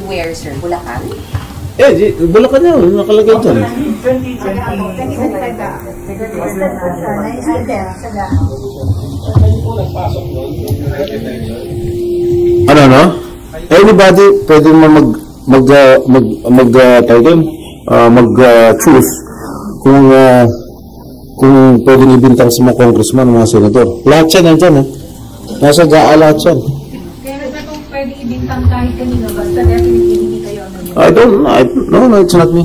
where, sir? Bulacan? Bulacan na, nakalagay dyan. Ano? Anybody pwede mag-choose kung pwedeng ibintang sa mga congressman, mga senador. Lahat yan nandyan, nasa GAA lahat yan. Kaya na kung pwedeng ibintang kahit kanino, basta definitely hindi kayo ang nangyayari. I don't know. No, it's not me.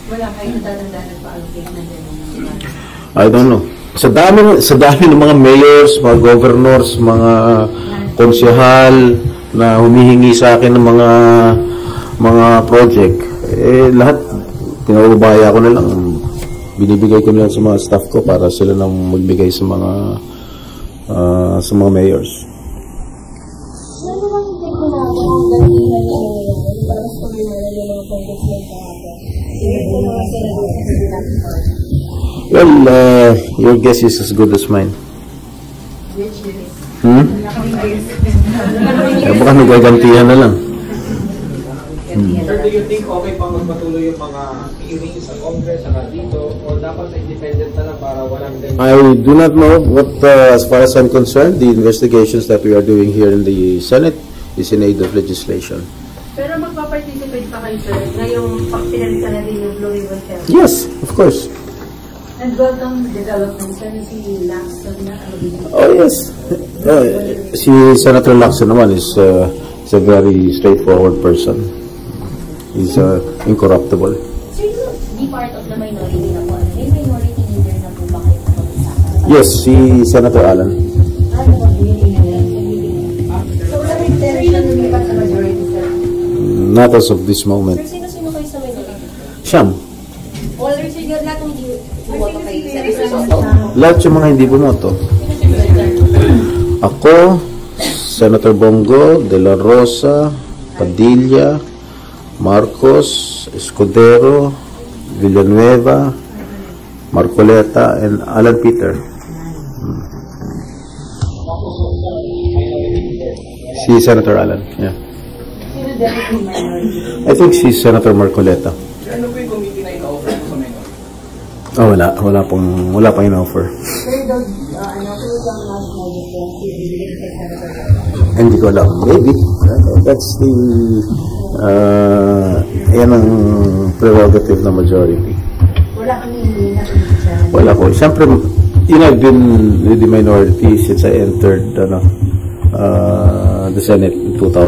Wala kayong dalang-dalang pa-allocate na gano'n. I don't know. Sa dami ng mga mayors, mga governors, mga konsehal na humihingi sa akin ng mga project, lahat tinubaya ko na lang. Binibigay ko na lang sa mga staff ko para sila nang magbigay sa mga mayors. Well, your guess is as good as mine. Baka nagagantihan na lang. Sir, do you think okay pang magpatuloy yung mga hearings sa Congress, saka dito, o dapat sa independent na lang para walang ganyan? I do not know what, as far as I'm concerned, the investigations that we are doing here in the Senate is in aid of legislation. Pero magpa-participate pa kayo, sir, na yung pinalitan na din yung Louis Vuitton? Yes, of course. And welcome development, sir, si Lacson na Oh, yes. Si Senator Lacson naman is a very straightforward person. He's incorruptible. Sir, be part of the minority na po. May minority leader na po ba kayo kapag-usapan? Yes, si Senator Alan. So, wala may intention lumipat sa majority, sir? Not as of this moment. Sir, sino kayo sa minority? Siyam. Already, sir, lahat ng hindi bumoto kayo. Sir, Lahat yung mga hindi bumoto. Ako, Senator Bongo, De La Rosa, Padilla, Marcos, Escudero, Villanueva, Marcoleta, and Alan Peter. Si Senator Alan, yeah. I think si Senator Marcoleta. Ano po yung committee na ina-offer po sa minority? Oh, wala pang ina-offer. Hindi ko alam. Maybe. That's the yan ang prerogative na majority. Wala kami hindi na. Wala ko. Siyempre, I've been with the minority since I entered the Senate in 2000.